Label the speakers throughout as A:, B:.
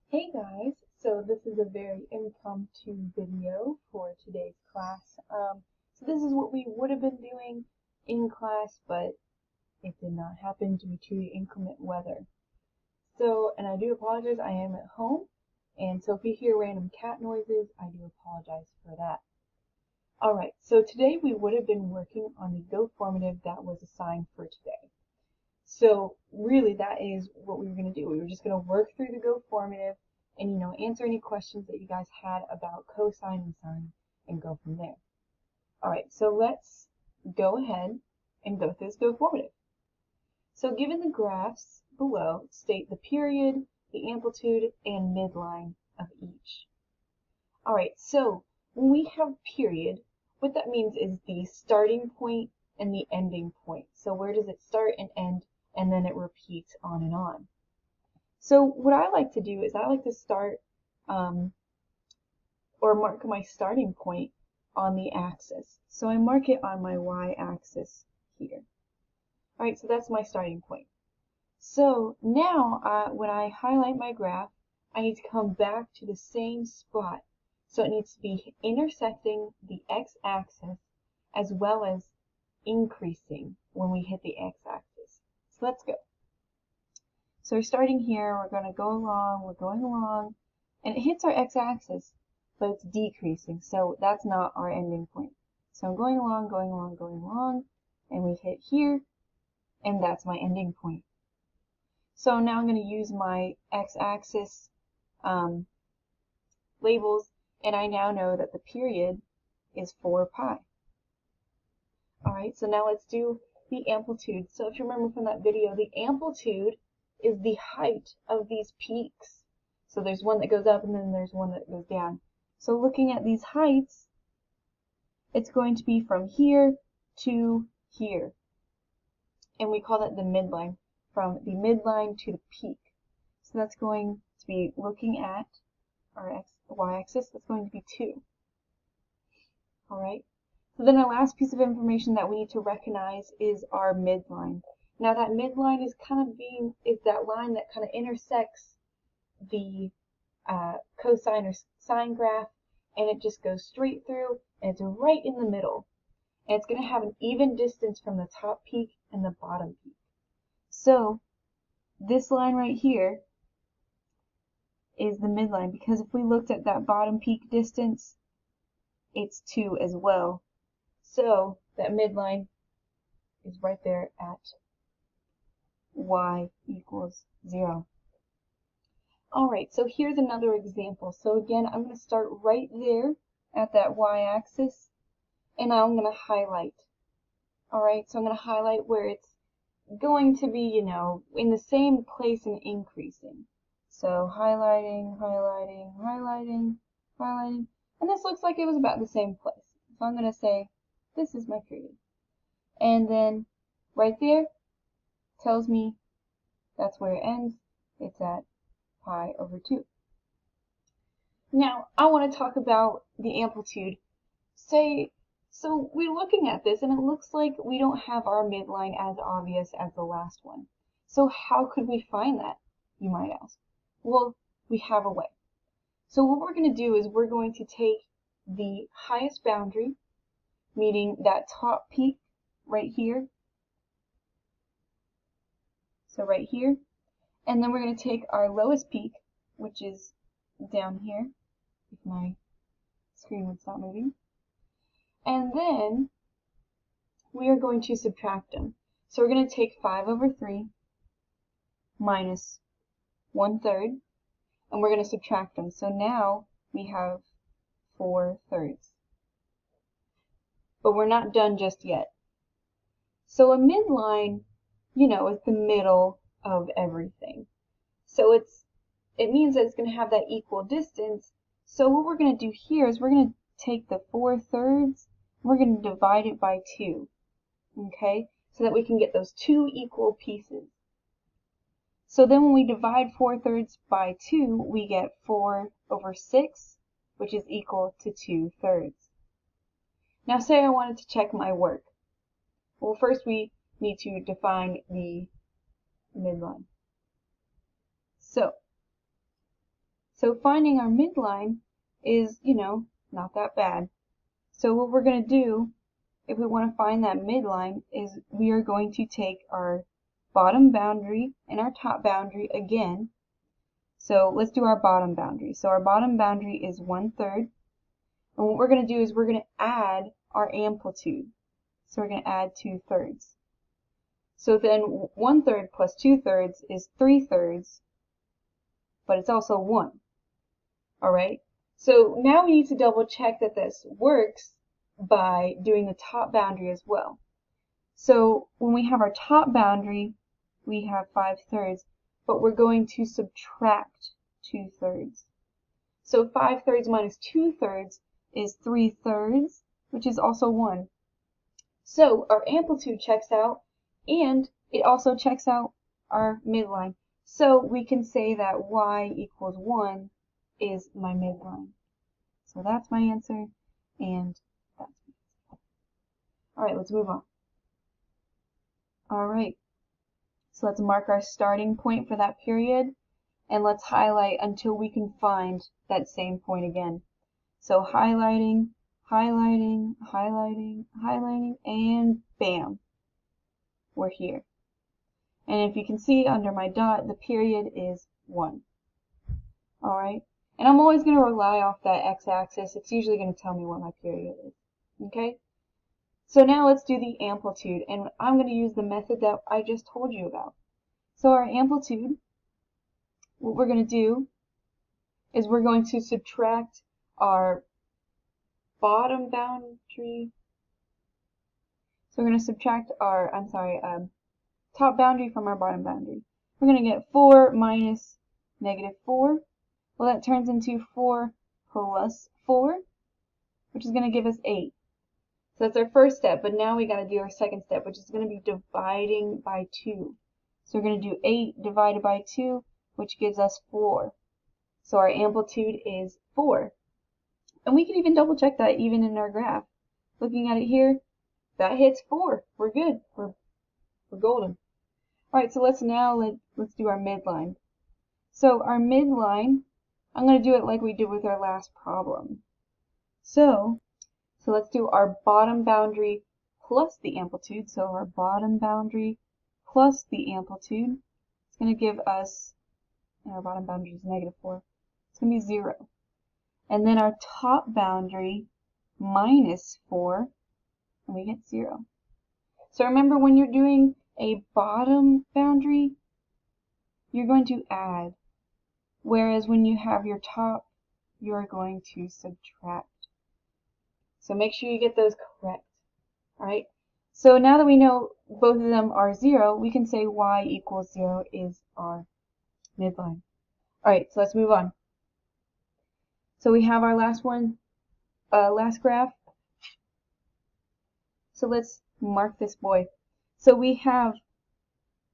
A: Hey guys, so this is a very impromptu video for today's class. So this is what we would have been doing in class, but it did not happen due to inclement weather. So, and I do apologize, I am at home, and so if you hear random cat noises, I do apologize for that. Alright, so today we would have been working on the Go formative that was assigned for today. So really that is what we were going to do. We were just going to work through the Go formative and answer any questions that you guys had about cosine and sine and go from there. Alright, so let's go ahead and go through this Go formative. So given the graphs below, state the period, the amplitude, and midline of each. Alright, so when we have period, what that means is the starting point and the ending point. So where does it start and end, and then it repeats on and on. So what I like to do is I like to start or mark my starting point on the axis. So I mark it on my y-axis here. Alright, so that's my starting point. So now when I highlight my graph, I need to come back to the same spot. So it needs to be intersecting the x-axis as well as increasing when we hit the x-axis. So let's go. So we're starting here, we're going to go along, we're going along, and it hits our x-axis, but it's decreasing, so that's not our ending point. So I'm going along, going along, going along, and we hit here, and that's my ending point. So now I'm going to use my x-axis labels, and I now know that the period is 4 pi. Alright, so now let's do the amplitude. So if you remember from that video, the amplitude is the height of these peaks. So there's one that goes up and then there's one that goes down. So looking at these heights, it's going to be from here to here. And we call that the midline, from the midline to the peak. So that's going to be looking at our y-axis, that's going to be 2. Alright, so then our last piece of information that we need to recognize is our midline. Now that midline is is that line that kind of intersects the cosine or sine graph, and it just goes straight through, and it's right in the middle. And it's going to have an even distance from the top peak and the bottom peak. So this line right here is the midline, because if we looked at that bottom peak distance, it's 2 as well. So that midline is right there at y equals 0. Alright, so here's another example. So again, I'm going to start right there at that y-axis, and I'm going to highlight. Alright, so I'm going to highlight where it's going to be, in the same place and increasing. So highlighting, highlighting, highlighting, highlighting, and this looks like it was about the same place. So I'm going to say, this is my period. And then right there tells me that's where it ends. It's at pi over 2. Now, I want to talk about the amplitude. So we're looking at this, and it looks like we don't have our midline as obvious as the last one. So how could we find that, you might ask? Well, we have a way. So what we're going to do is we're going to take the highest boundary, meaning that top peak right here. So right here. And then we're going to take our lowest peak, which is down here, if my screen would stop moving. And then we are going to subtract them. So we're going to take 5 over 3 minus 1/3, and we're going to subtract them. So now we have 4/3. But we're not done just yet. So a midline, is the middle of everything. So it means that it's going to have that equal distance. So what we're going to do here is we're going to take the 4/3, we're going to divide it by 2, okay, so that we can get those 2 equal pieces. So then when we divide 4/3 by 2, we get 4 over 6, which is equal to 2/3. Now say I wanted to check my work. Well, first we need to define the midline. So So finding our midline is, not that bad. So what we're going to do, if we want to find that midline, is we are going to take our bottom boundary and our top boundary again. So let's do our bottom boundary. So our bottom boundary is 1/3. And what we're going to do is we're going to add our amplitude. So we're going to add 2/3. So then 1/3 plus 2/3 is 3/3, but it's also 1. Alright? So now we need to double check that this works by doing the top boundary as well. So when we have our top boundary, we have 5/3, but we're going to subtract 2/3. So 5/3 minus 2/3 is 3/3, which is also 1. So our amplitude checks out, and it also checks out our midline. So we can say that y equals 1 is my midline. So that's my answer, and that's my answer. Alright, let's move on. Alright, so let's mark our starting point for that period, and let's highlight until we can find that same point again. So highlighting, highlighting, highlighting, highlighting, and bam, we're here. And if you can see under my dot, the period is 1. Alright, and I'm always going to rely off that x-axis. It's usually going to tell me what my period is. Okay? So now let's do the amplitude, and I'm going to use the method that I just told you about. So our amplitude, what we're going to do is we're going to subtract our bottom boundary. So we're going to subtract our, top boundary from our bottom boundary. We're going to get 4 minus -4. Well, that turns into 4 plus 4, which is going to give us 8. So that's our first step, but now we got to do our second step, which is going to be dividing by 2. So we're going to do 8 divided by 2, which gives us 4. So our amplitude is 4. And we can even double check that even in our graph. Looking at it here, that hits 4. We're good. We're golden. Alright, so let's do our midline. So our midline, I'm going to do it like we did with our last problem. So let's do our bottom boundary plus the amplitude. So our bottom boundary plus the amplitude, it's going to give us, and our bottom boundary is -4, it's going to be 0. And then our top boundary minus 4, and we get 0. So remember, when you're doing a bottom boundary, you're going to add, whereas when you have your top, you're going to subtract. So make sure you get those correct. Alright? So now that we know both of them are 0, we can say y equals 0 is our midline. Alright, so let's move on. So we have our last one, last graph. So let's mark this boy. So we have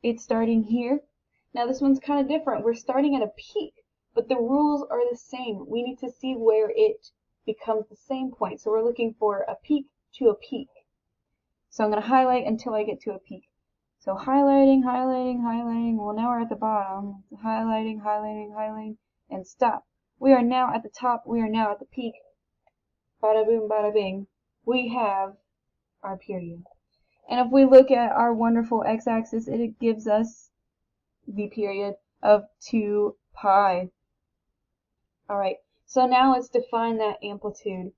A: it starting here. Now this one's kind of different. We're starting at a peak, but the rules are the same. We need to see where it becomes the same point. So we're looking for a peak to a peak. So I'm going to highlight until I get to a peak. So highlighting, highlighting, highlighting. Well, now we're at the bottom. Highlighting, highlighting, highlighting, and stop. We are now at the top. We are now at the peak. Bada boom, bada bing. We have our period. And if we look at our wonderful x-axis, it gives us the period of 2 pi. Alright, so now let's define that amplitude.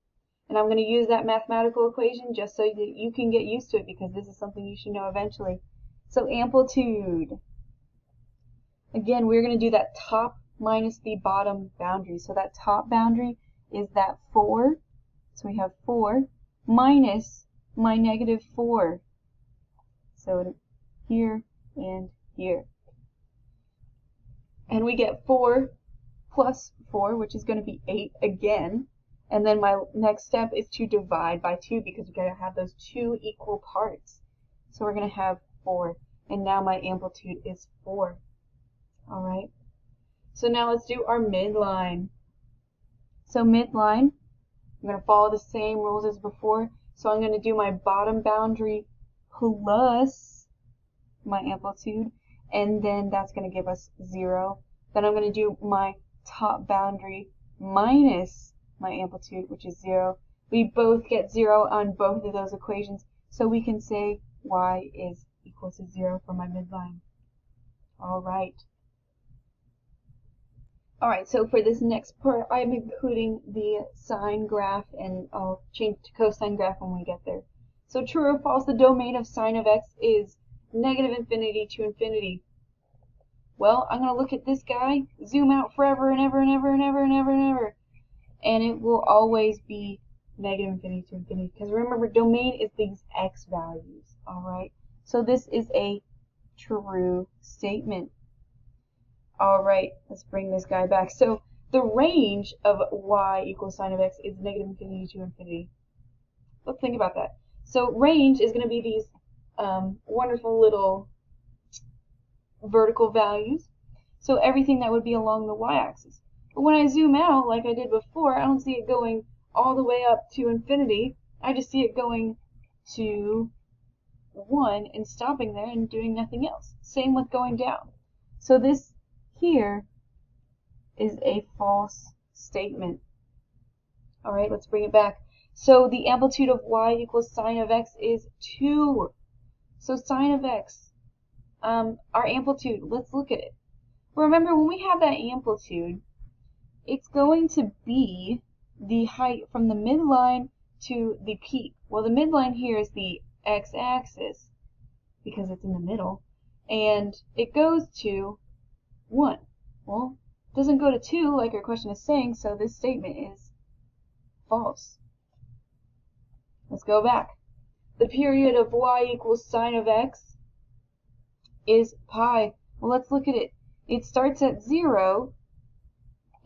A: And I'm going to use that mathematical equation just so that you can get used to it, because this is something you should know eventually. So amplitude. Again, we're going to do that top minus the bottom boundary. So that top boundary is that 4. So we have 4 minus my -4. So here and here. And we get 4 plus 4, which is going to be 8 again. And then my next step is to divide by 2, because we've got to have those 2 equal parts. So we're going to have 4. And now my amplitude is 4. Alright. So now let's do our midline. So midline, I'm going to follow the same rules as before. So I'm going to do my bottom boundary plus my amplitude, and then that's going to give us 0. Then I'm going to do my top boundary minus my amplitude, which is 0. We both get 0 on both of those equations, so we can say y is equal to 0 for my midline. Alright. Alright, so for this next part, I'm including the sine graph, and I'll change to cosine graph when we get there. So true or false, the domain of sine of x is negative infinity to infinity. Well, I'm going to look at this guy, zoom out forever and ever and ever and ever and ever and ever, and it will always be negative infinity to infinity, because remember, domain is these x values. Alright, so this is a true statement. Alright, let's bring this guy back. So the range of y equals sine of x is negative infinity to infinity. Let's think about that. So range is going to be these wonderful little vertical values. So everything that would be along the y-axis. But when I zoom out, like I did before, I don't see it going all the way up to infinity. I just see it going to 1 and stopping there and doing nothing else. Same with going down. So this here is a false statement. Alright, let's bring it back. So the amplitude of y equals sine of x is 2. So sine of x, our amplitude, let's look at it. Remember, when we have that amplitude, it's going to be the height from the midline to the peak. Well, the midline here is the x-axis because it's in the middle, and it goes to 1. Well, it doesn't go to 2 like our question is saying, so this statement is false. Let's go back. The period of y equals sine of x is pi. Well, let's look at it. It starts at 0,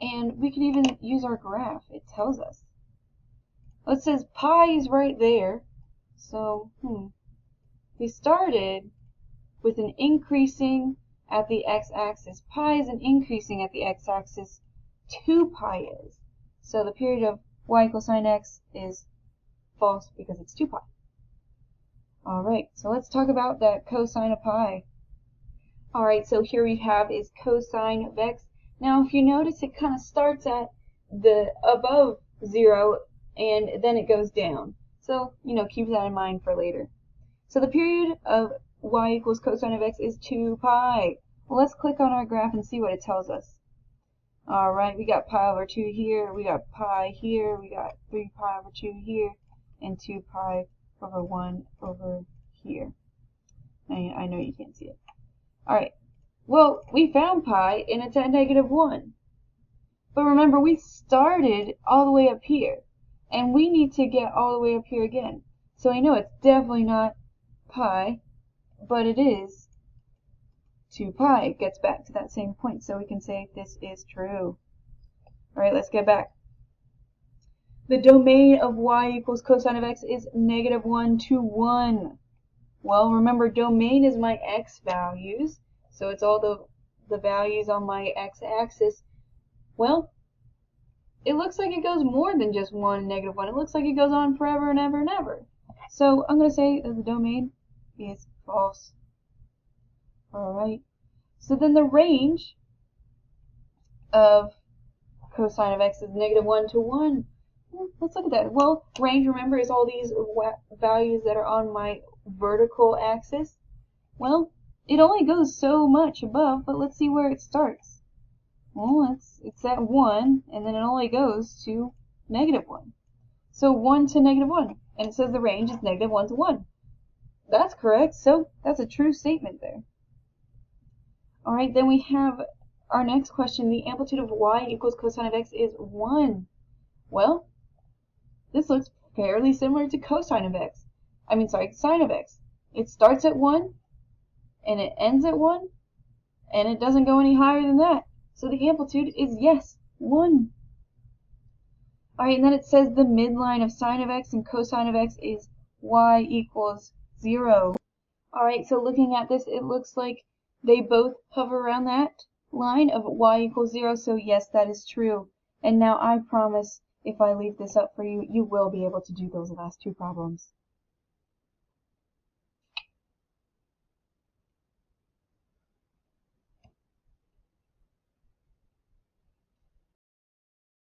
A: and we can even use our graph. It tells us. Well, it says pi is right there, so we started with an increasing at the x-axis. Pi is an increasing at the x-axis. 2 pi is. So the period of y equals sine x is false because it's 2 pi. Alright, so let's talk about that cosine of pi. Alright, so here we have is cosine of x. Now if you notice, it kind of starts at the above 0 and then it goes down. So, keep that in mind for later. So the period of y equals cosine of x is 2 pi. Well, let's click on our graph and see what it tells us. Alright, we got pi over 2 here, we got pi here, we got 3 pi over 2 here, and 2 pi over 1 over here. I know you can't see it. Alright, well, we found pi, and it's at negative 1. But remember, we started all the way up here, and we need to get all the way up here again. So I know it's definitely not pi, but it is 2 pi. It gets back to that same point, so we can say this is true. Alright, let's get back. The domain of y equals cosine of x is negative 1 to 1. Well, remember, domain is my x values, so it's all the values on my x-axis. Well, it looks like it goes more than just 1 and negative 1. It looks like it goes on forever and ever and ever. So I'm going to say that the domain is false. Alright, so then the range of cosine of x is negative 1 to 1. Let's look at that. Well, range, remember, is all these values that are on my vertical axis. Well, it only goes so much above, but let's see where it starts. Well, it's at 1, and then it only goes to negative 1. So 1 to negative 1, and it says the range is negative 1 to 1. That's correct, so that's a true statement there. Alright, then we have our next question. The amplitude of y equals cosine of x is 1. Well, this looks fairly similar to cosine of x. Sine of x. It starts at 1, and it ends at 1, and it doesn't go any higher than that. So the amplitude is, yes, 1. Alright, and then it says the midline of sine of x and cosine of x is y equals 0. Alright, so looking at this, it looks like they both hover around that line of y equals 0, so yes, that is true. And now I promise, if I leave this up for you, you will be able to do those last two problems.